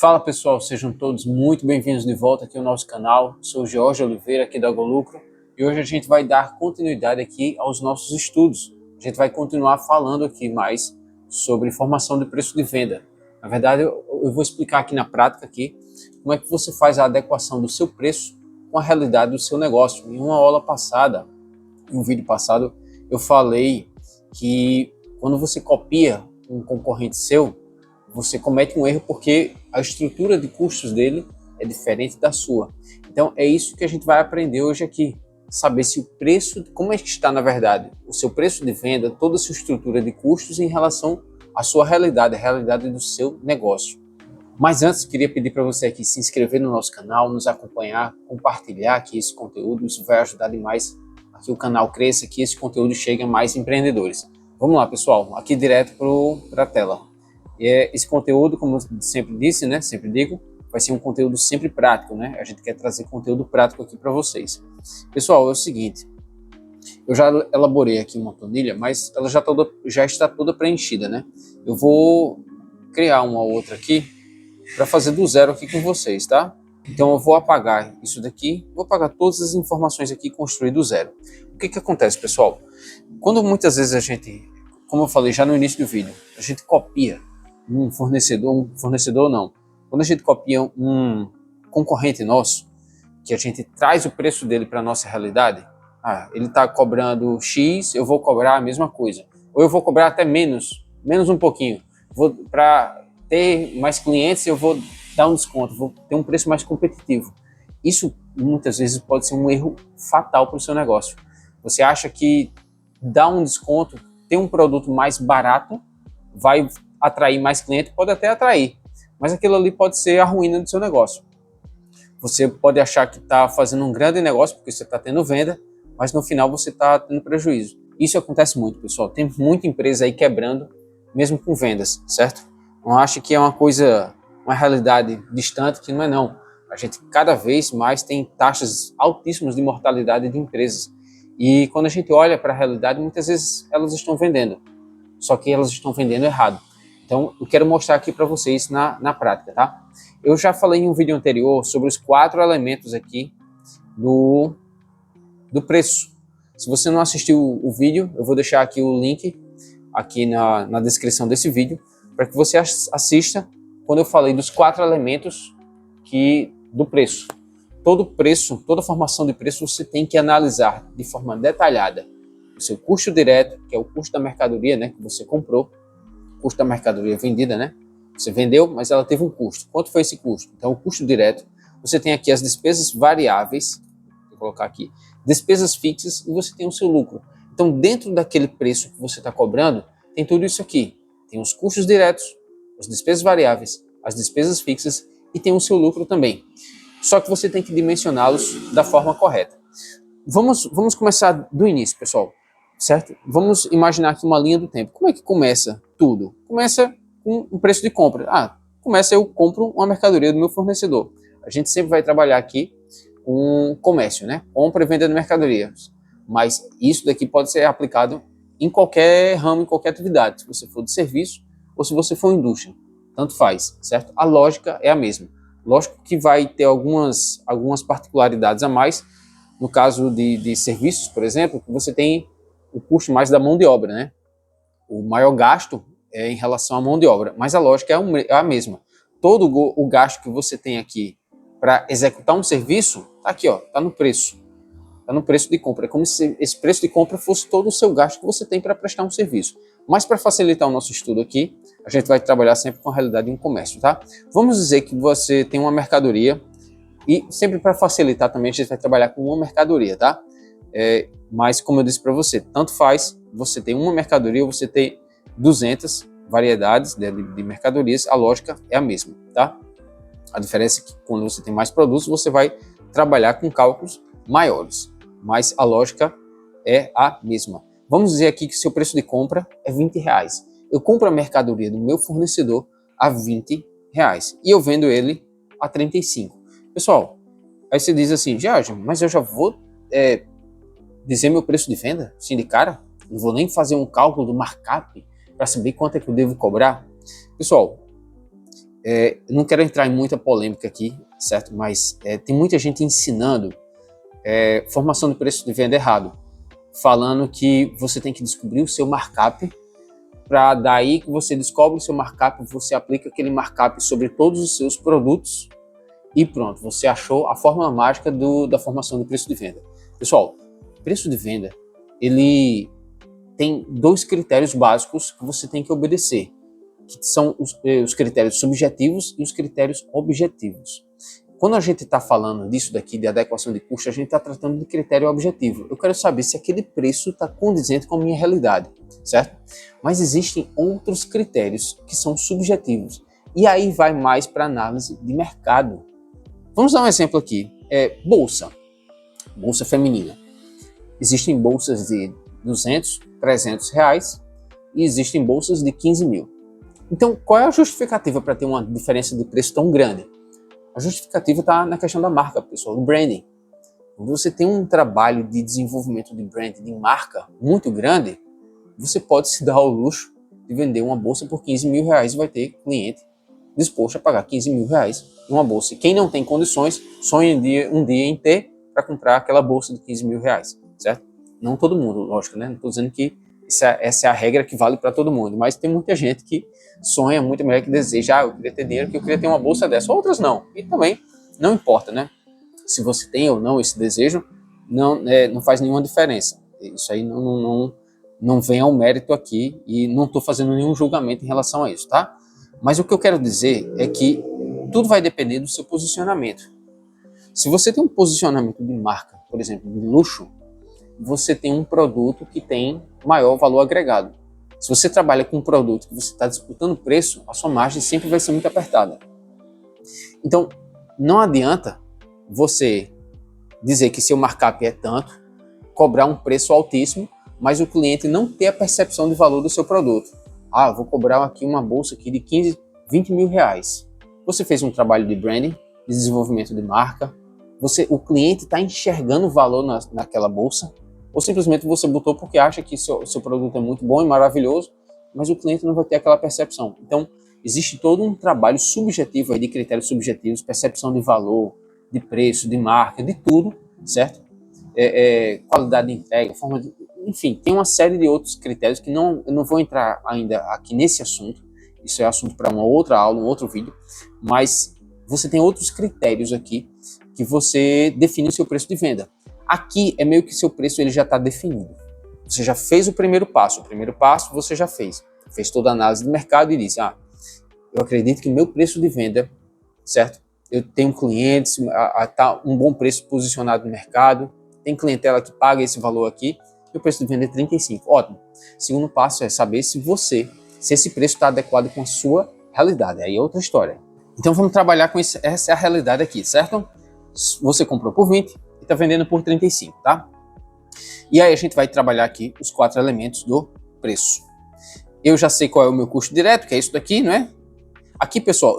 Fala pessoal, sejam todos muito bem-vindos de volta aqui ao nosso canal. Sou o Jorge Oliveira aqui da Golucro e hoje a gente vai dar continuidade aqui aos nossos estudos. A gente vai continuar falando aqui mais sobre formação de preço de venda. Na verdade, eu vou explicar aqui na prática aqui como é que você faz a adequação do seu preço com a realidade do seu negócio. Em uma aula passada, em um vídeo passado, eu falei que quando você copia um concorrente seu, você comete um erro porque a estrutura de custos dele é diferente da sua. Então é isso que a gente vai aprender hoje aqui. Saber se o preço, como é que está na verdade, o seu preço de venda, toda a sua estrutura de custos em relação à sua realidade, a realidade do seu negócio. Mas antes, queria pedir para você aqui se inscrever no nosso canal, nos acompanhar, compartilhar aqui esse conteúdo. Isso vai ajudar demais a que o canal cresça, que esse conteúdo chegue a mais empreendedores. Vamos lá, pessoal, aqui direto para a tela. Esse conteúdo, como eu sempre disse, né, sempre digo, vai ser um conteúdo sempre prático, né? A gente quer trazer conteúdo prático aqui para vocês. Pessoal, é o seguinte, eu já elaborei aqui uma planilha, mas ela já está toda preenchida, né? Eu vou criar uma outra aqui para fazer do zero aqui com vocês, tá? Então eu vou apagar isso daqui, vou apagar todas as informações aqui e construir do zero. O que acontece, pessoal? Quando muitas vezes a gente, como eu falei já no início do vídeo, a gente copia um fornecedor não. Quando a gente copia um concorrente nosso, que a gente traz o preço dele para a nossa realidade, ele está cobrando X, eu vou cobrar a mesma coisa. Ou eu vou cobrar até menos um pouquinho. Para ter mais clientes, eu vou dar um desconto, vou ter um preço mais competitivo. Isso muitas vezes pode ser um erro fatal para o seu negócio. Você acha que dar um desconto, ter um produto mais barato, vai atrair mais cliente, pode até atrair, mas aquilo ali pode ser a ruína do seu negócio. Você pode achar que está fazendo um grande negócio porque você está tendo venda, mas no final você está tendo prejuízo. Isso acontece muito, pessoal. Tem muita empresa aí quebrando, mesmo com vendas, certo? Não acha que é uma coisa, uma realidade distante, que não é não. A gente cada vez mais tem taxas altíssimas de mortalidade de empresas. E quando a gente olha para a realidade, muitas vezes elas estão vendendo, só que elas estão vendendo errado. Então, eu quero mostrar aqui para vocês na prática, tá? Eu já falei em um vídeo anterior sobre os 4 elementos aqui do preço. Se você não assistiu o vídeo, eu vou deixar aqui o link aqui na descrição desse vídeo para que você assista quando eu falei dos 4 elementos do preço. Todo preço, toda formação de preço você tem que analisar de forma detalhada o seu custo direto, que é o custo da mercadoria, né, que você comprou, custo da mercadoria vendida, né? Você vendeu, mas ela teve um custo. Quanto foi esse custo? Então, o custo direto, você tem aqui as despesas variáveis, vou colocar aqui, despesas fixas e você tem o seu lucro. Então, dentro daquele preço que você está cobrando, tem tudo isso aqui. Tem os custos diretos, as despesas variáveis, as despesas fixas e tem o seu lucro também. Só que você tem que dimensioná-los da forma correta. Vamos começar do início, pessoal. Certo? Vamos imaginar aqui uma linha do tempo. Como é que começa tudo? Começa com um preço de compra. Eu compro uma mercadoria do meu fornecedor. A gente sempre vai trabalhar aqui com comércio, né? Compra e venda de mercadorias. Mas isso daqui pode ser aplicado em qualquer ramo, em qualquer atividade. Se você for de serviço ou se você for indústria. Tanto faz, certo? A lógica é a mesma. Lógico que vai ter algumas particularidades a mais. No caso de serviços, por exemplo, que você tem o custo mais da mão de obra, né? O maior gasto é em relação à mão de obra, mas a lógica é a mesma. Todo o gasto que você tem aqui para executar um serviço, tá aqui, ó, tá no preço. Tá no preço de compra. É como se esse preço de compra fosse todo o seu gasto que você tem para prestar um serviço. Mas para facilitar o nosso estudo aqui, a gente vai trabalhar sempre com a realidade de um comércio, tá? Vamos dizer que você tem uma mercadoria e sempre para facilitar também a gente vai trabalhar com uma mercadoria, tá? Mas, como eu disse para você, tanto faz você ter uma mercadoria ou você ter 200 variedades de mercadorias, a lógica é a mesma, tá? A diferença é que quando você tem mais produtos, você vai trabalhar com cálculos maiores, mas a lógica é a mesma. Vamos dizer aqui que seu preço de compra é R$20. Eu compro a mercadoria do meu fornecedor a R$20 e eu vendo ele a 35. Pessoal, aí você diz assim, Jorge, mas eu já vou dizer meu preço de venda, assim de cara? Não vou nem fazer um cálculo do markup para saber quanto é que eu devo cobrar? Pessoal, não quero entrar em muita polêmica aqui, certo? Mas tem muita gente ensinando formação de preço de venda errado, falando que você tem que descobrir o seu markup, para daí que você descobre o seu markup, você aplica aquele markup sobre todos os seus produtos e pronto, você achou a fórmula mágica da formação do preço de venda. Pessoal, preço de venda, ele tem 2 critérios básicos que você tem que obedecer, que são os critérios subjetivos e os critérios objetivos. Quando a gente está falando disso daqui, de adequação de custo, a gente está tratando de critério objetivo. Eu quero saber se aquele preço está condizente com a minha realidade, certo? Mas existem outros critérios que são subjetivos. E aí vai mais para análise de mercado. Vamos dar um exemplo aqui. Bolsa feminina. Existem bolsas de 200, 300 reais e existem bolsas de 15 mil. Então, qual é a justificativa para ter uma diferença de preço tão grande? A justificativa está na questão da marca, pessoal, do branding. Quando você tem um trabalho de desenvolvimento de brand, de marca muito grande, você pode se dar ao luxo de vender uma bolsa por 15 mil reais e vai ter cliente disposto a pagar 15 mil reais em uma bolsa. E quem não tem condições, sonha um dia em ter para comprar aquela bolsa de 15 mil reais, certo? Não todo mundo, lógico, né? Não estou dizendo que essa é a regra que vale para todo mundo, mas tem muita gente que sonha, muita mulher que deseja, eu queria ter dinheiro, que eu queria ter uma bolsa dessa, outras não, e também não importa, né, se você tem ou não esse desejo, não faz nenhuma diferença, isso aí não vem ao mérito aqui, e não estou fazendo nenhum julgamento em relação a isso, tá? Mas o que eu quero dizer é que tudo vai depender do seu posicionamento. Se você tem um posicionamento de marca, por exemplo, de luxo, você tem um produto que tem maior valor agregado. Se você trabalha com um produto que você está disputando preço, a sua margem sempre vai ser muito apertada. Então, não adianta você dizer que seu markup é tanto, cobrar um preço altíssimo, mas o cliente não ter a percepção de valor do seu produto. Eu vou cobrar aqui uma bolsa aqui de 15, 20 mil reais. Você fez um trabalho de branding, de desenvolvimento de marca, o cliente está enxergando o valor naquela bolsa, ou simplesmente você botou porque acha que seu produto é muito bom e maravilhoso, mas o cliente não vai ter aquela percepção. Então, existe todo um trabalho subjetivo aí de critérios subjetivos, percepção de valor, de preço, de marca, de tudo, certo? Qualidade de entrega, enfim, tem uma série de outros critérios que eu não vou entrar ainda aqui nesse assunto, isso é assunto para uma outra aula, um outro vídeo, mas você tem outros critérios aqui que você define o seu preço de venda. Aqui é meio que seu preço ele já está definido. Você já fez o primeiro passo você já fez toda a análise de mercado e disse, eu acredito que o meu preço de venda, certo? Eu tenho clientes, tá um bom preço posicionado no mercado, tem clientela que paga esse valor aqui, e o preço de venda é 35, ótimo. Segundo passo é saber se esse preço está adequado com a sua realidade, aí é outra história. Então vamos trabalhar com isso, essa é a realidade aqui, certo? Você comprou por 20 e está vendendo por 35, tá? E aí a gente vai trabalhar aqui os 4 elementos do preço. Eu já sei qual é o meu custo direto, que é isso daqui, não é? Aqui, pessoal,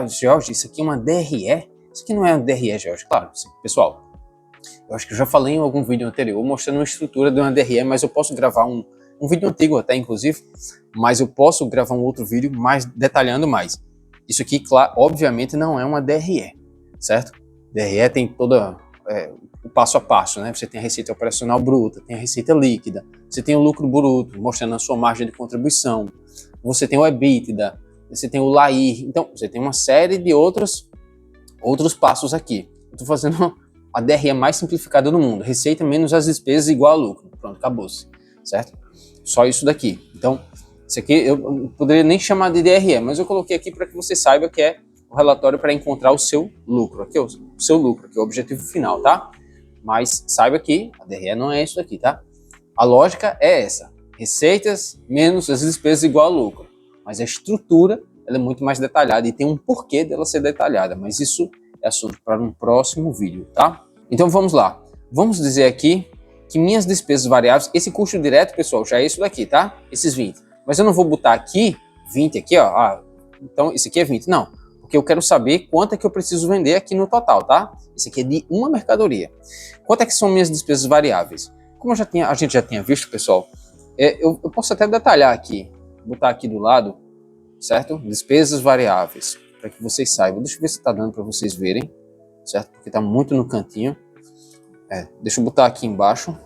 Jorge, isso aqui é uma DRE? Isso aqui não é uma DRE, Jorge, claro. Pessoal, eu acho que eu já falei em algum vídeo anterior mostrando uma estrutura de uma DRE, mas eu posso gravar um vídeo antigo até, inclusive, mas eu posso gravar um outro vídeo mais detalhando mais. Isso aqui, claro, obviamente, não é uma DRE, certo? DRE tem toda o passo a passo, né? Você tem a receita operacional bruta, tem a receita líquida, você tem o lucro bruto, mostrando a sua margem de contribuição, você tem o EBITDA, você tem o LAIR, então você tem uma série de outros passos aqui. Eu estou fazendo a DRE mais simplificada do mundo, receita menos as despesas igual a lucro, pronto, acabou-se, certo? Só isso daqui. Então, isso aqui eu não poderia nem chamar de DRE, mas eu coloquei aqui para que você saiba que é o relatório para encontrar o seu lucro, aqui, o seu lucro, que é o objetivo final, tá? Mas saiba que a DRE não é isso daqui, tá? A lógica é essa, receitas menos as despesas igual a lucro, mas a estrutura ela é muito mais detalhada e tem um porquê dela ser detalhada, mas isso é assunto para um próximo vídeo, tá? Então vamos lá, vamos dizer aqui que minhas despesas variáveis, esse custo direto, pessoal, já é isso daqui, tá? Esses 20, mas eu não vou botar aqui 20 aqui, ó, então esse aqui é 20, não, porque eu quero saber quanto é que eu preciso vender aqui no total, tá? Isso aqui é de uma mercadoria. Quanto é que são minhas despesas variáveis? Como a gente já tinha visto, pessoal, eu posso até detalhar aqui, botar aqui do lado, certo? Despesas variáveis. para que vocês saibam. Deixa eu ver se está dando para vocês verem, certo? Porque está muito no cantinho. Deixa eu botar aqui embaixo,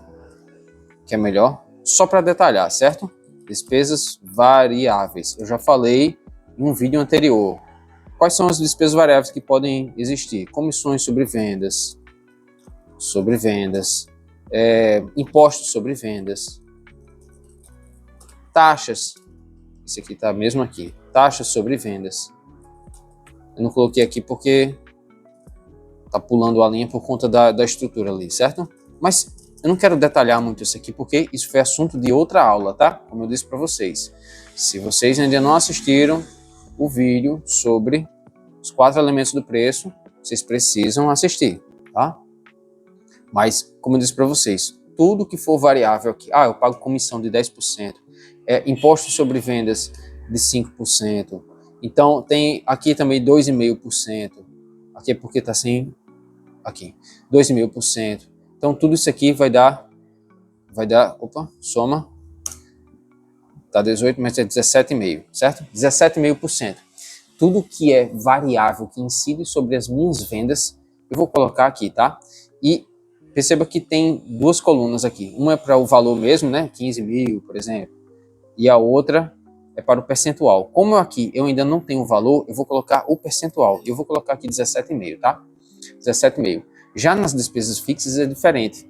que é melhor, só para detalhar, certo? Despesas variáveis. Eu já falei em um vídeo anterior. Quais são as despesas variáveis que podem existir? Comissões sobre vendas, impostos sobre vendas, taxas. Isso aqui está mesmo aqui. Taxas sobre vendas. Eu não coloquei aqui porque tá pulando a linha por conta da estrutura ali, certo? Mas eu não quero detalhar muito isso aqui porque isso foi assunto de outra aula, tá? Como eu disse para vocês. Se vocês ainda não assistiram o vídeo sobre os 4 elementos do preço, vocês precisam assistir, tá? Mas, como eu disse para vocês, tudo que for variável aqui, eu pago comissão de 10%, imposto sobre vendas de 5%, então tem aqui também 2,5%, aqui é porque está assim, aqui, 2,5%. Então tudo isso aqui vai dar, soma, tá 18, mas é 17,5%, certo? 17,5%. Tudo que é variável, que incide sobre as minhas vendas, eu vou colocar aqui, tá? E perceba que tem 2 colunas aqui. Uma é para o valor mesmo, né? 15 mil, por exemplo. E a outra é para o percentual. Como aqui eu ainda não tenho o valor, eu vou colocar o percentual. Eu vou colocar aqui 17,5, tá? 17,5. Já nas despesas fixas é diferente.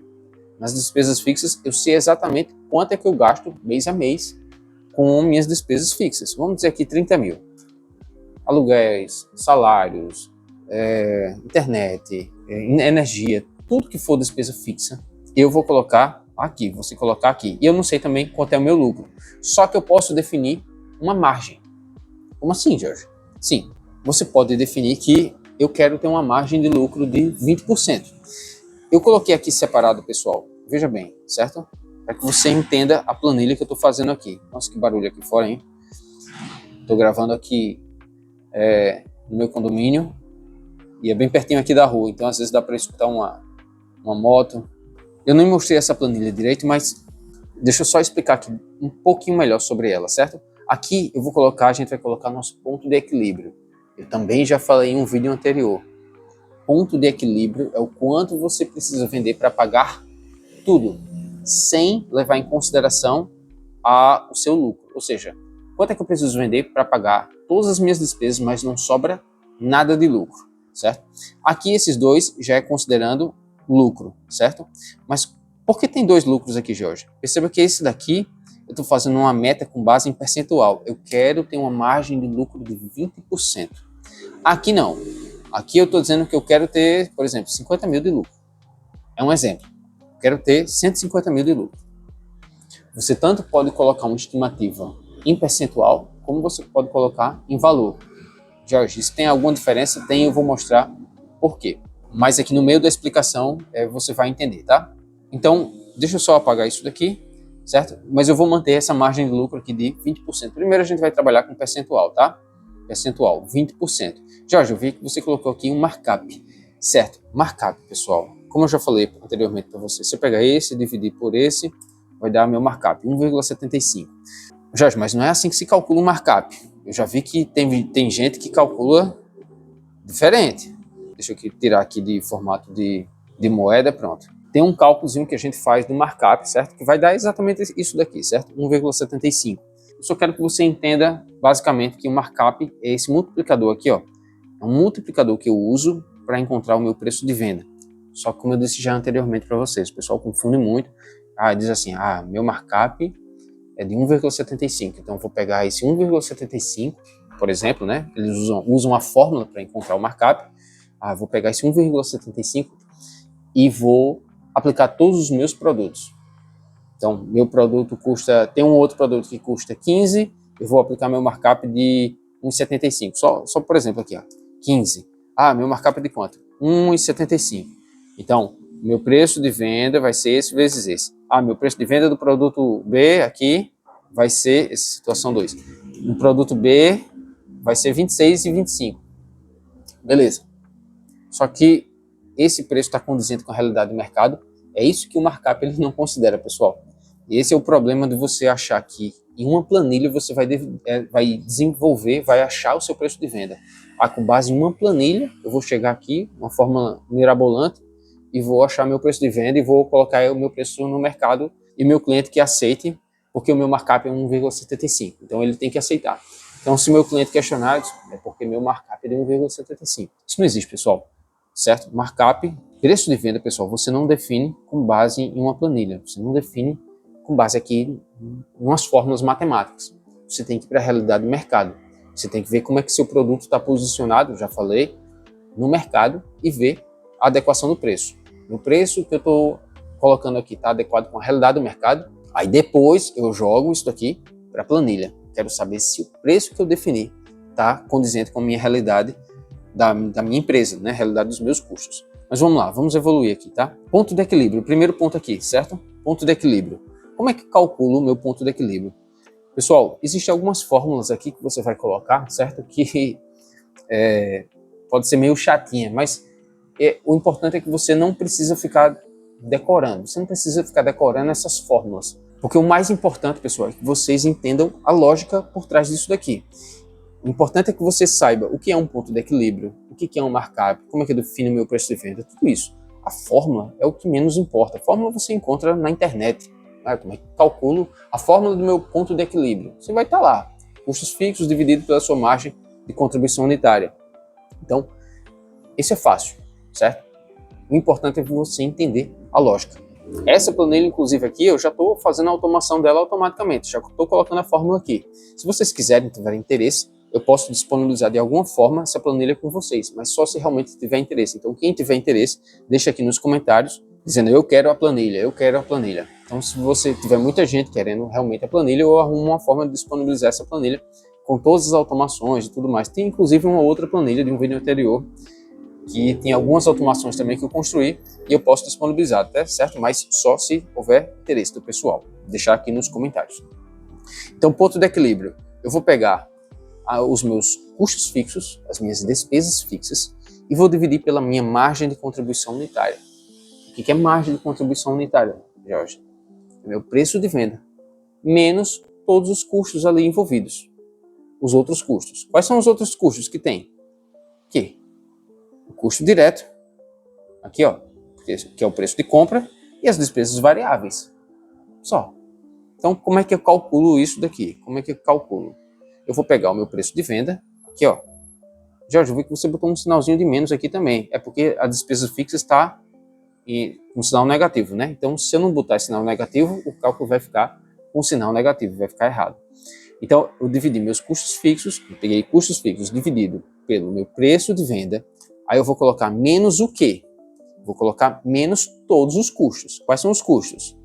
Nas despesas fixas eu sei exatamente quanto é que eu gasto mês a mês com minhas despesas fixas. Vamos dizer aqui 30 mil. Aluguéis, salários, internet, energia, tudo que for despesa fixa, eu vou colocar aqui, você colocar aqui. E eu não sei também quanto é o meu lucro. Só que eu posso definir uma margem. Como assim, Jorge? Sim, você pode definir que eu quero ter uma margem de lucro de 20%. Eu coloquei aqui separado, pessoal. Veja bem, certo? Para que você entenda a planilha que eu estou fazendo aqui. Nossa, que barulho aqui fora, hein? Estou gravando aqui no meu condomínio e é bem pertinho aqui da rua, então às vezes dá para escutar uma moto. Eu não mostrei essa planilha direito, mas deixa eu só explicar aqui um pouquinho melhor sobre ela, certo? Aqui a gente vai colocar nosso ponto de equilíbrio. Eu também já falei em um vídeo anterior. Ponto de equilíbrio é o quanto você precisa vender para pagar tudo, sem levar em consideração o seu lucro. Ou seja, quanto é que eu preciso vender para pagar todas as minhas despesas, mas não sobra nada de lucro, certo? Aqui esses dois já é considerando lucro, certo? Mas por que tem 2 lucros aqui, Jorge? Perceba que esse daqui eu estou fazendo uma meta com base em percentual. Eu quero ter uma margem de lucro de 20%. Aqui não. Aqui eu estou dizendo que eu quero ter, por exemplo, 50 mil de lucro. É um exemplo. Eu quero ter 150 mil de lucro. Você tanto pode colocar uma estimativa em percentual, como você pode colocar em valor. Jorge, isso tem alguma diferença? Tem, eu vou mostrar por quê. Mas aqui no meio da explicação você vai entender, tá? Então, deixa eu só apagar isso daqui, certo? Mas eu vou manter essa margem de lucro aqui de 20%. Primeiro a gente vai trabalhar com percentual, tá? Percentual, 20%. Jorge, eu vi que você colocou aqui um markup, certo? Markup, pessoal. Como eu já falei anteriormente para você, se eu pegar esse e dividir por esse, vai dar meu markup, 1,75. Jorge, mas não é assim que se calcula um markup. Eu já vi que tem gente que calcula diferente. Deixa eu tirar aqui de formato de moeda, pronto. Tem um cálculozinho que a gente faz do markup, certo? Que vai dar exatamente isso daqui, certo? 1,75. Eu só quero que você entenda, basicamente, que o markup é esse multiplicador aqui, ó. É um multiplicador que eu uso para encontrar o meu preço de venda. Só que, como eu disse já anteriormente para vocês, o pessoal confunde muito. Diz assim, meu markup é de 1,75. Então, eu vou pegar esse 1,75, por exemplo, né? Eles usam a fórmula para encontrar o markup. Vou pegar esse 1,75 e vou aplicar todos os meus produtos. Então, meu produto tem um outro produto que custa 15, eu vou aplicar meu markup de 1,75. Só por exemplo aqui, ó, 15. Meu markup é de quanto? 1,75. Então, meu preço de venda vai ser esse vezes esse. Meu preço de venda do produto B aqui vai ser, essa situação 2. O produto B vai ser 26,25. Beleza. Só que esse preço está condizente com a realidade do mercado. É isso que o markup ele não considera, pessoal. Esse é o problema de você achar que em uma planilha você vai desenvolver, vai achar o seu preço de venda. Com base em uma planilha, eu vou chegar aqui, uma forma mirabolante, e vou achar meu preço de venda e vou colocar o meu preço no mercado e meu cliente que aceite, porque o meu markup é 1,75. Então ele tem que aceitar. Então se meu cliente questionar, é porque meu markup é de 1,75. Isso não existe, pessoal. Certo? Markup, preço de venda, pessoal, você não define com base em uma planilha. Você não define com base aqui em umas fórmulas matemáticas. Você tem que ir para a realidade do mercado. Você tem que ver como é que seu produto está posicionado, já falei, no mercado e ver a adequação do preço. O preço que eu estou colocando aqui está adequado com a realidade do mercado. Aí depois eu jogo isso daqui para a planilha. Quero saber se o preço que eu defini está condizente com a minha realidade da minha empresa, né? A realidade dos meus custos. Mas vamos lá, vamos evoluir aqui, tá? Ponto de equilíbrio, o primeiro ponto aqui, certo? Ponto de equilíbrio. Como é que eu calculo o meu ponto de equilíbrio? Pessoal, existem algumas fórmulas aqui que você vai colocar, certo? Que pode ser meio chatinha, mas o importante é que você não precisa ficar decorando. Você não precisa ficar decorando essas fórmulas. Porque o mais importante, pessoal, é que vocês entendam a lógica por trás disso daqui. O importante é que você saiba o que é um ponto de equilíbrio, o que é um markup, como é que eu defino o meu preço de venda, tudo isso. A fórmula é o que menos importa. A fórmula você encontra na internet. Como é que eu calculo a fórmula do meu ponto de equilíbrio? Você vai estar lá. Custos fixos dividido pela sua margem de contribuição unitária. Então, isso é fácil, certo? O importante é você entender a lógica. Essa planilha, inclusive, aqui, eu já estou fazendo a automação dela automaticamente. Já estou colocando a fórmula aqui. Se vocês quiserem, tiverem interesse, eu posso disponibilizar de alguma forma essa planilha com vocês, mas só se realmente tiver interesse. Então, quem tiver interesse, deixa aqui nos comentários, dizendo eu quero a planilha, eu quero a planilha. Então, se você tiver muita gente querendo realmente a planilha, eu arrumo uma forma de disponibilizar essa planilha com todas as automações e tudo mais. Tem, inclusive, uma outra planilha de um vídeo anterior, que tem algumas automações também que eu construí e eu posso disponibilizar, tá certo? Mas só se houver interesse do pessoal. Vou deixar aqui nos comentários. Então, ponto de equilíbrio. Eu vou pegar os meus custos fixos, as minhas despesas fixas, e vou dividir pela minha margem de contribuição unitária. O que é margem de contribuição unitária, Jorge? É meu preço de venda, menos todos os custos ali envolvidos. Os outros custos. Quais são os outros custos que tem? Aqui. O custo direto, aqui ó, que é o preço de compra, e as despesas variáveis. Só. Então, como é que eu calculo isso daqui? Como é que eu calculo? Eu vou pegar o meu preço de venda, aqui ó. Jorge, eu vi que você botou um sinalzinho de menos aqui também. É porque a despesa fixa está com um sinal negativo, né? Então, se eu não botar esse sinal negativo, o cálculo vai ficar com um sinal negativo, vai ficar errado. Então, eu dividi meus custos fixos, eu peguei custos fixos dividido pelo meu preço de venda, aí eu vou colocar menos o quê? Vou colocar menos todos os custos. Quais são os custos?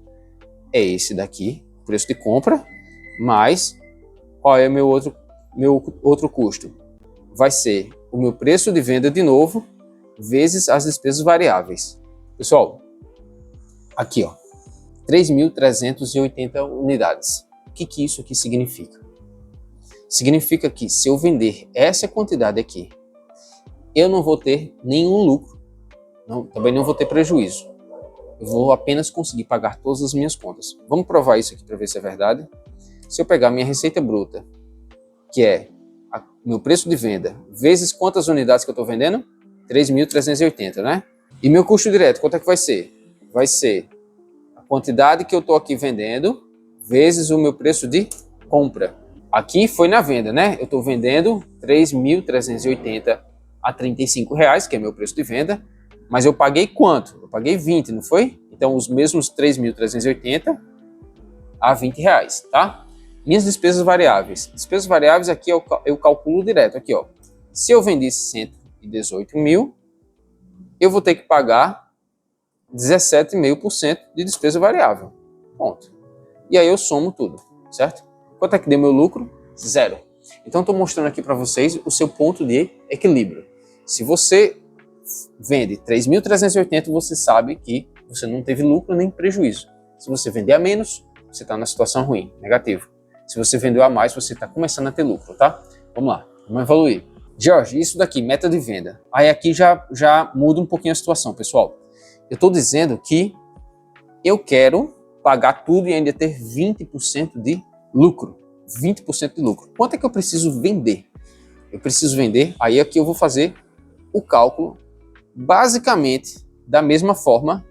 É esse daqui, preço de compra, mais qual é o meu outro custo? Vai ser o meu preço de venda de novo, vezes as despesas variáveis. Pessoal, aqui ó, 3.380 unidades. O que isso aqui significa? Significa que se eu vender essa quantidade aqui, eu não vou ter nenhum lucro, também não vou ter prejuízo. Eu vou apenas conseguir pagar todas as minhas contas. Vamos provar isso aqui para ver se é verdade. Se eu pegar minha receita bruta, que é meu preço de venda, vezes quantas unidades que eu estou vendendo? 3.380, né? E meu custo direto, quanto é que vai ser? Vai ser a quantidade que eu estou aqui vendendo, vezes o meu preço de compra. Aqui foi na venda, né? Eu estou vendendo 3.380 a R$35, que é meu preço de venda, mas eu paguei quanto? Eu paguei 20, não foi? Então, os mesmos 3.380 a R$20, tá? Minhas despesas variáveis. Despesas variáveis aqui eu calculo direto, aqui ó. Se eu vendi 118 mil, eu vou ter que pagar 17,5% de despesa variável. Ponto. E aí eu somo tudo, certo? Quanto é que deu meu lucro? Zero. Então, estou mostrando aqui para vocês o seu ponto de equilíbrio. Se você vende 3.380, você sabe que você não teve lucro nem prejuízo. Se você vender a menos, você está na situação ruim, negativo. Se você vendeu a mais, você está começando a ter lucro, tá? Vamos lá, vamos evoluir. Jorge, isso daqui, meta de venda. Aí aqui já muda um pouquinho a situação, pessoal. Eu estou dizendo que eu quero pagar tudo e ainda ter 20% de lucro. 20% de lucro. Quanto é que eu preciso vender? Eu preciso vender, aí aqui eu vou fazer o cálculo basicamente da mesma forma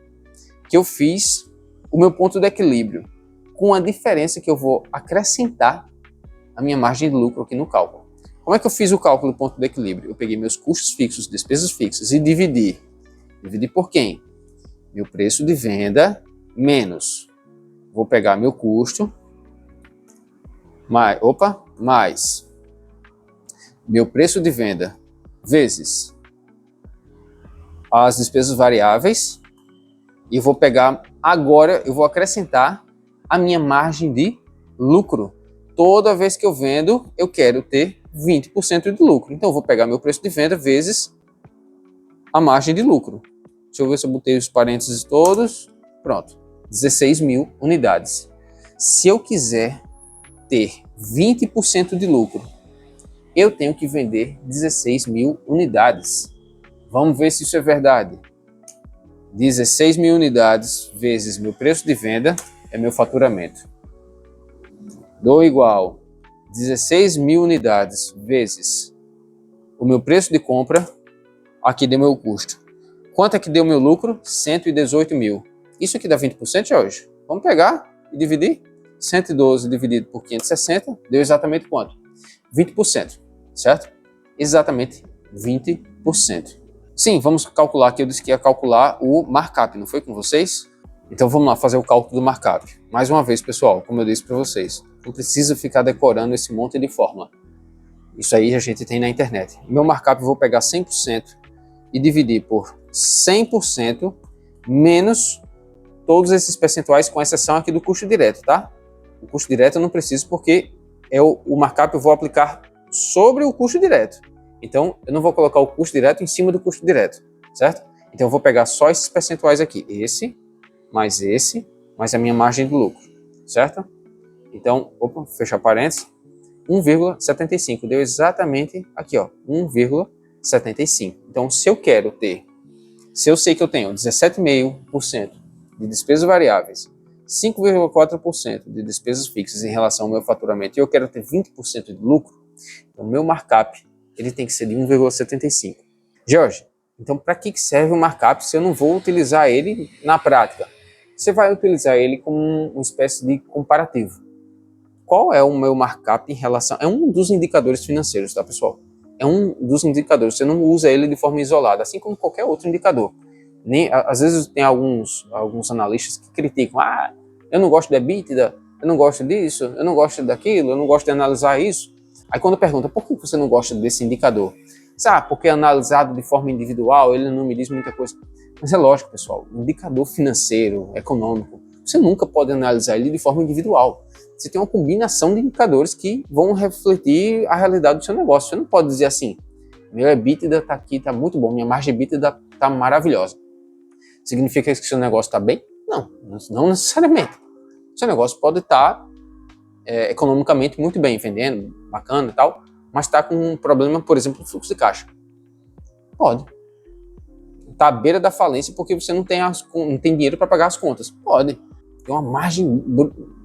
que eu fiz o meu ponto de equilíbrio, com a diferença que eu vou acrescentar a minha margem de lucro aqui no cálculo. Como é que eu fiz o cálculo do ponto de equilíbrio? Eu peguei meus custos fixos, despesas fixas e dividi. Dividi por quem? Meu preço de venda menos. Vou pegar meu custo, mais meu preço de venda vezes as despesas variáveis e vou pegar, agora eu vou acrescentar a minha margem de lucro. Toda vez que eu vendo, eu quero ter 20% de lucro. Então eu vou pegar meu preço de venda vezes a margem de lucro. Deixa eu ver se eu botei os parênteses todos. Pronto, 16 mil unidades. Se eu quiser ter 20% de lucro, eu tenho que vender 16 mil unidades. Vamos ver se isso é verdade. 16 mil unidades vezes meu preço de venda é meu faturamento. Dou igual 16 mil unidades vezes o meu preço de compra, aqui deu meu custo. Quanto é que deu meu lucro? 118 mil. Isso aqui dá 20%, Jorge? Vamos pegar e dividir? 112 dividido por 560 deu exatamente quanto? 20%, certo? Exatamente 20%. Sim, vamos calcular aqui, eu disse que ia calcular o markup, não foi com vocês? Então vamos lá fazer o cálculo do markup. Mais uma vez, pessoal, como eu disse para vocês, não precisa ficar decorando esse monte de fórmula. Isso aí a gente tem na internet. Meu markup eu vou pegar 100% e dividir por 100% menos todos esses percentuais, com exceção aqui do custo direto, tá? O custo direto eu não preciso porque o markup eu vou aplicar sobre o custo direto. Então, eu não vou colocar o custo direto em cima do custo direto, certo? Então, eu vou pegar só esses percentuais aqui. Esse, mais a minha margem de lucro, certo? Então, fechar parênteses, 1,75. Deu exatamente aqui, ó, 1,75. Então, se eu sei que eu tenho 17,5% de despesas variáveis, 5,4% de despesas fixas em relação ao meu faturamento e eu quero ter 20% de lucro, então, meu markup ele tem que ser de 1,75. Jorge, então para que serve o markup se eu não vou utilizar ele na prática? Você vai utilizar ele como uma espécie de comparativo. Qual é o meu markup em relação... É um dos indicadores financeiros, tá, pessoal? É um dos indicadores. Você não usa ele de forma isolada, assim como qualquer outro indicador. Às vezes tem alguns analistas que criticam. Eu não gosto de EBITDA, eu não gosto disso, eu não gosto daquilo, eu não gosto de analisar isso. Aí quando pergunta, por que você não gosta desse indicador? Porque analisado de forma individual, ele não me diz muita coisa. Mas é lógico, pessoal, indicador financeiro, econômico, você nunca pode analisar ele de forma individual. Você tem uma combinação de indicadores que vão refletir a realidade do seu negócio. Você não pode dizer assim, meu EBITDA está aqui, está muito bom, minha margem EBITDA está maravilhosa. Significa que seu negócio está bem? Não necessariamente. Seu negócio pode estar economicamente muito bem, vendendo, bacana e tal, mas está com um problema, por exemplo, de fluxo de caixa. Pode. Está à beira da falência porque você não tem dinheiro para pagar as contas. Pode. Tem uma margem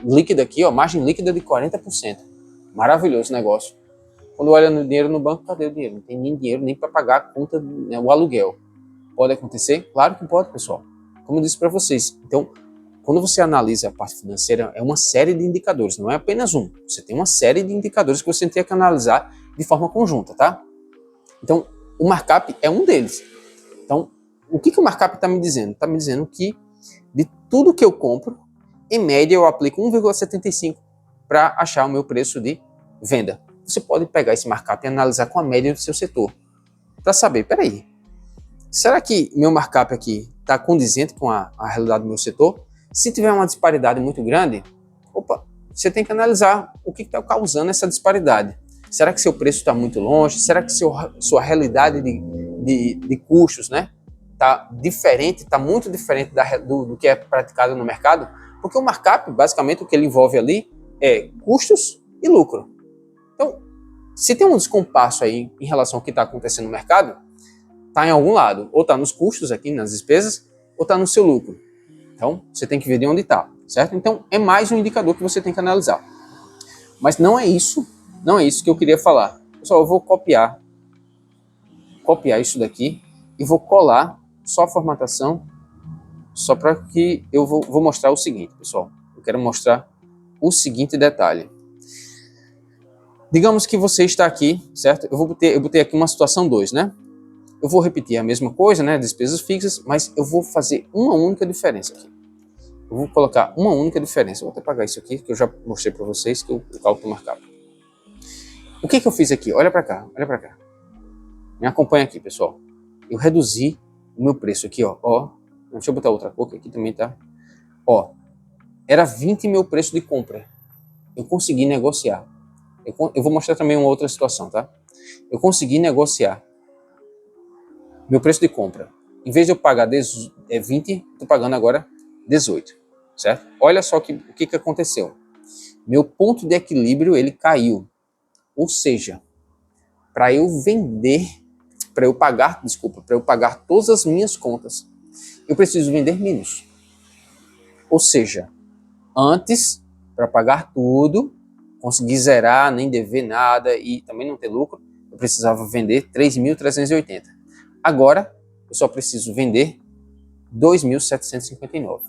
líquida aqui, ó, margem líquida de 40%. Maravilhoso negócio. Quando olha no dinheiro no banco, cadê o dinheiro? Não tem nem dinheiro nem para pagar a conta, né, o aluguel. Pode acontecer? Claro que pode, pessoal. Como eu disse para vocês. Então, quando você analisa a parte financeira, é uma série de indicadores, não é apenas um. Você tem uma série de indicadores que você tem que analisar de forma conjunta, tá? Então, o markup é um deles. Então, o que o markup está me dizendo? Está me dizendo que de tudo que eu compro, em média eu aplico 1,75 para achar o meu preço de venda. Você pode pegar esse markup e analisar com a média do seu setor, para saber, peraí, será que meu markup aqui está condizente com a realidade do meu setor? Se tiver uma disparidade muito grande, você tem que analisar o que está causando essa disparidade. Será que seu preço está muito longe? Será que sua realidade de custos, né, está diferente, está muito diferente do que é praticado no mercado? Porque o markup, basicamente, o que ele envolve ali é custos e lucro. Então, se tem um descompasso aí em relação ao que está acontecendo no mercado, está em algum lado. Ou está nos custos aqui, nas despesas, ou está no seu lucro. Então, você tem que ver de onde está. certo? Então, é mais um indicador que você tem que analisar. Mas não é isso que eu queria falar. Pessoal, eu vou copiar isso daqui e vou colar só a formatação, só para que eu vou mostrar o seguinte, pessoal. Eu quero mostrar o seguinte detalhe. Digamos que você está aqui, certo? Eu botei aqui uma situação 2, né? Eu vou repetir a mesma coisa, né? Despesas fixas, mas eu vou fazer uma única diferença aqui. Eu vou colocar uma única diferença. Eu vou até apagar isso aqui, que eu já mostrei para vocês que o cálculo marcado. O que eu fiz aqui? Olha para cá, olha para cá. Me acompanha aqui, pessoal. Eu reduzi o meu preço aqui, ó. Deixa eu botar outra cor, que aqui também tá. Ó, era 20 meu preço de compra. Eu consegui negociar. Eu vou mostrar também uma outra situação, tá? Eu consegui negociar meu preço de compra. Em vez de eu pagar 20, estou pagando agora 18, certo? Olha só o que aconteceu. Meu ponto de equilíbrio, ele caiu. Ou seja, para eu pagar todas as minhas contas, eu preciso vender menos. Ou seja, antes, para pagar tudo, conseguir zerar, nem dever nada e também não ter lucro, eu precisava vender 3.380. Agora, eu só preciso vender 2.759.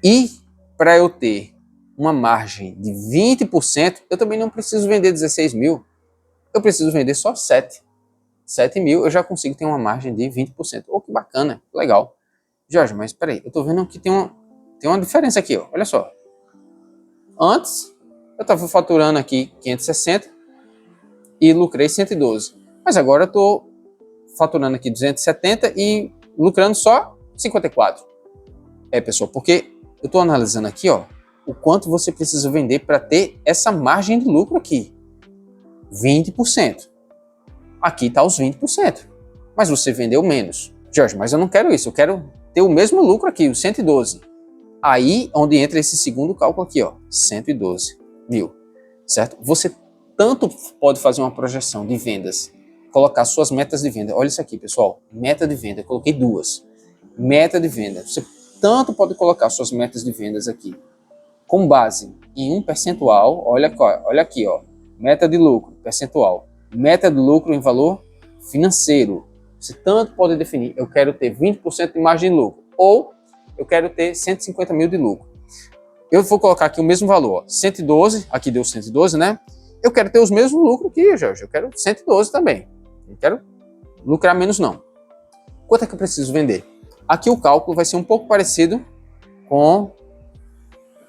E para eu ter uma margem de 20%, eu também não preciso vender 16 mil. Eu preciso vender só 7 mil, eu já consigo ter uma margem de 20%. Oh, que bacana, legal. Jorge, mas peraí, eu tô vendo que tem uma diferença aqui, ó. Olha só. Antes, eu estava faturando aqui 560 e lucrei 112. Mas agora eu estou faturando aqui 270 e lucrando só 54. Pessoal, porque eu estou analisando aqui, ó, o quanto você precisa vender para ter essa margem de lucro aqui. 20%. Aqui está os 20%. Mas você vendeu menos. Jorge, mas eu não quero isso. Eu quero ter o mesmo lucro aqui, os 112. Aí, onde entra esse segundo cálculo aqui, ó, 112 mil, certo? Você tanto pode fazer uma projeção de vendas, colocar suas metas de venda. Olha isso aqui, pessoal, meta de venda, eu coloquei 2. Meta de venda, você tanto pode colocar suas metas de vendas aqui, com base em um percentual, olha aqui, ó, meta de lucro, percentual, meta de lucro em valor financeiro. Você tanto pode definir, eu quero ter 20% de margem de lucro, ou eu quero ter 150 mil de lucro. Eu vou colocar aqui o mesmo valor, ó, 112, aqui deu 112, né? Eu quero ter os mesmos lucros aqui, Jorge, eu quero 112 também. Não quero lucrar menos, não. Quanto é que eu preciso vender? Aqui o cálculo vai ser um pouco parecido com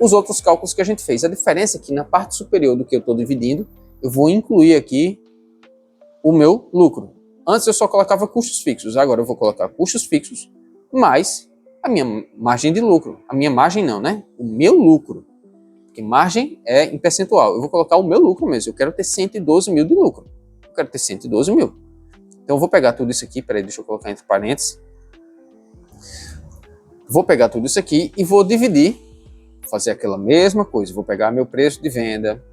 os outros cálculos que a gente fez. A diferença é que na parte superior do que eu estou dividindo, eu vou incluir aqui o meu lucro. Antes eu só colocava custos fixos, agora eu vou colocar custos fixos mais a minha margem de lucro. A minha margem não, né? O meu lucro. Porque margem é em percentual. Eu vou colocar o meu lucro mesmo. Eu quero ter 112 mil de lucro. Eu quero ter 112 mil. Então eu vou pegar tudo isso aqui. Peraí, deixa eu colocar entre parênteses. Vou pegar tudo isso aqui e vou dividir. Fazer aquela mesma coisa. Vou pegar meu preço de venda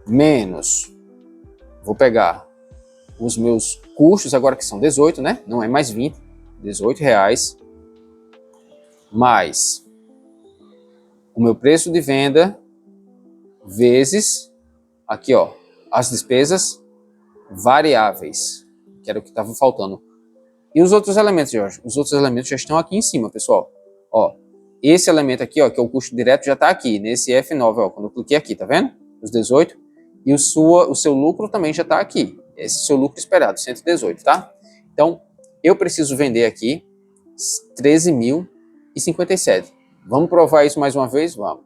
menos. Vou pegar os meus custos, agora que são 18, né? Não é mais 20. 18 reais. Mais o meu preço de venda vezes aqui, ó, as despesas variáveis, que era o que estava faltando. E os outros elementos, Jorge? Os outros elementos já estão aqui em cima, pessoal. Ó, esse elemento aqui, ó, que é o custo direto, já está aqui, nesse F9, ó, quando eu cliquei aqui, tá vendo? Os 18. E o seu lucro também já está aqui. Esse seu lucro esperado, 118, tá? Então, eu preciso vender aqui 13.057. Vamos provar isso mais uma vez? Vamos.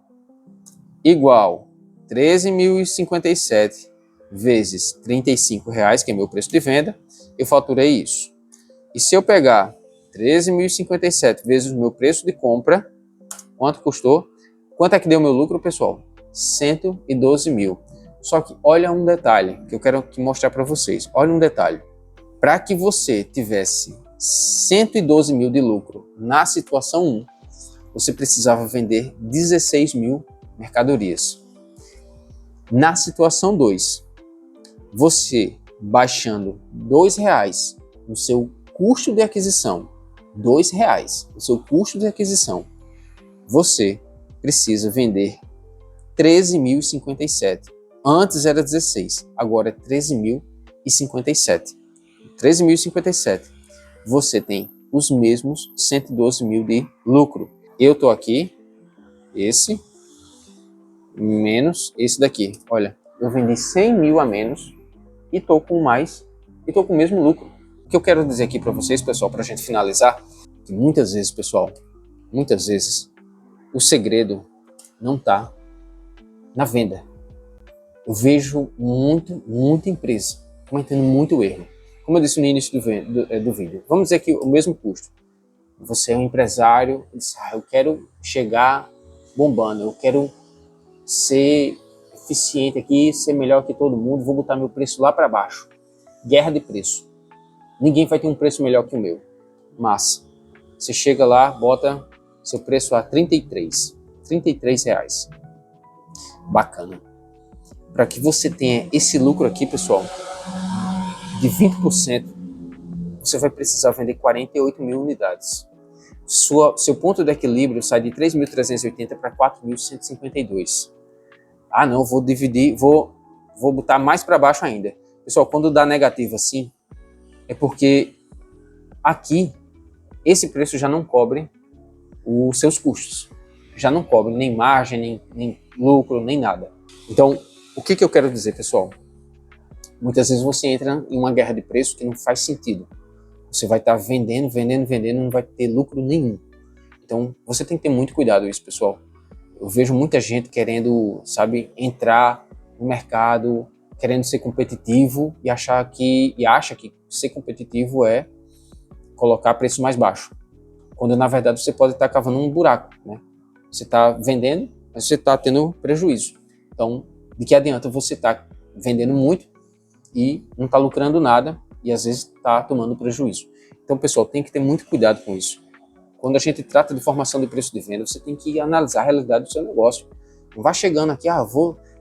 Igual 13.057 vezes R$35, que é meu preço de venda, eu faturei isso. E se eu pegar 13.057 vezes o meu preço de compra, quanto custou? Quanto é que deu meu lucro, pessoal? 112 mil. Só que olha um detalhe que eu quero mostrar para vocês. Olha um detalhe. Para que você tivesse 112 mil de lucro na situação 1, você precisava vender 16 mil mercadorias. Na situação 2, você baixando R$2 no seu custo de aquisição, R$2 no seu custo de aquisição, você precisa vender 13.057. Antes era 16, agora é 13.057. 13.057. Você tem os mesmos 112 mil de lucro. Eu tô aqui, esse, menos esse daqui. Olha, eu vendi 100 mil a menos e tô com mais, e tô com o mesmo lucro. O que eu quero dizer aqui para vocês, pessoal, para a gente finalizar, que muitas vezes, pessoal, muitas vezes, o segredo não tá na venda. Eu vejo muita empresa cometendo muito erro. Como eu disse no início do vídeo, vamos dizer que o mesmo custo. Você é um empresário, diz, eu quero chegar bombando, eu quero ser eficiente aqui, ser melhor que todo mundo, vou botar meu preço lá para baixo. Guerra de preço. Ninguém vai ter um preço melhor que o meu. Mas você chega lá, bota seu preço a 33 reais. Bacana. Para que você tenha esse lucro aqui, pessoal, de 20%, você vai precisar vender 48 mil unidades. Seu ponto de equilíbrio sai de 3.380 para 4.152. Ah, não, vou dividir, vou botar mais para baixo ainda. Pessoal, quando dá negativo assim, é porque aqui, esse preço já não cobre os seus custos. Já não cobre nem margem, nem lucro, nem nada. Então, o que eu quero dizer, pessoal? Muitas vezes você entra em uma guerra de preço que não faz sentido. Você vai estar vendendo, não vai ter lucro nenhum. Então, você tem que ter muito cuidado com isso, pessoal. Eu vejo muita gente querendo, sabe, entrar no mercado, querendo ser competitivo e acha que ser competitivo é colocar preço mais baixo. Quando, na verdade, você pode estar cavando um buraco, né? Você está vendendo, mas você está tendo prejuízo. Então, de que adianta você estar vendendo muito e não está lucrando nada e às vezes está tomando prejuízo. Então, pessoal, tem que ter muito cuidado com isso. Quando a gente trata de formação de preço de venda, você tem que analisar a realidade do seu negócio. Não vai chegando aqui,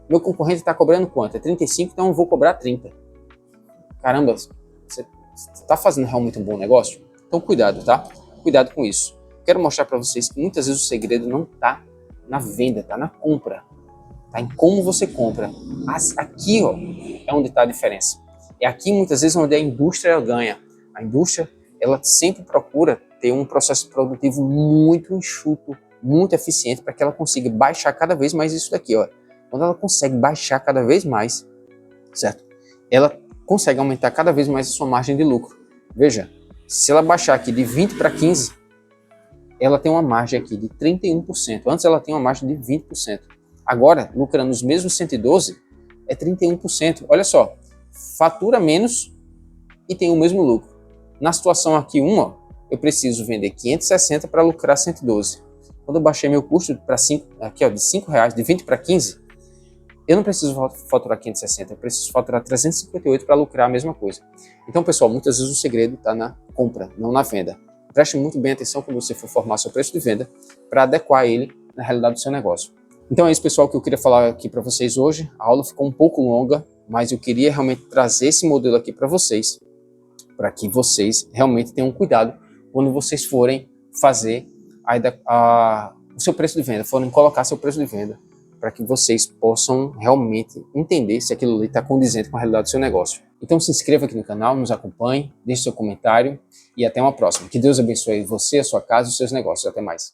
meu concorrente está cobrando quanto? É 35, então eu vou cobrar 30. Caramba, você está fazendo realmente um bom negócio? Então, cuidado, tá? Cuidado com isso. Quero mostrar para vocês que muitas vezes o segredo não está na venda, está na compra. Tá em como você compra. Mas aqui, ó, é onde está a diferença. É aqui muitas vezes onde a indústria ganha. A indústria, ela sempre procura ter um processo produtivo muito enxuto, muito eficiente, para que ela consiga baixar cada vez mais isso daqui, ó. Quando ela consegue baixar cada vez mais, certo? Ela consegue aumentar cada vez mais a sua margem de lucro. Veja, se ela baixar aqui de 20 para 15, ela tem uma margem aqui de 31%. Antes ela tinha uma margem de 20%. Agora, lucrando os mesmos 112, é 31%. Olha só, fatura menos e tem o mesmo lucro. Na situação aqui 1, ó, eu preciso vender 560 para lucrar 112. Quando eu baixei meu custo para 5, aqui ó, de 5 reais, de 20 para 15, eu não preciso faturar 560, eu preciso faturar 358 para lucrar a mesma coisa. Então, pessoal, muitas vezes o segredo está na compra, não na venda. Preste muito bem atenção quando você for formar seu preço de venda para adequar ele na realidade do seu negócio. Então é isso, pessoal, que eu queria falar aqui para vocês hoje. A aula ficou um pouco longa, mas eu queria realmente trazer esse modelo aqui para vocês, para que vocês realmente tenham cuidado quando vocês forem fazer o seu preço de venda, forem colocar seu preço de venda, para que vocês possam realmente entender se aquilo ali está condizente com a realidade do seu negócio. Então se inscreva aqui no canal, nos acompanhe, deixe seu comentário e até uma próxima. Que Deus abençoe você, a sua casa e os seus negócios. Até mais.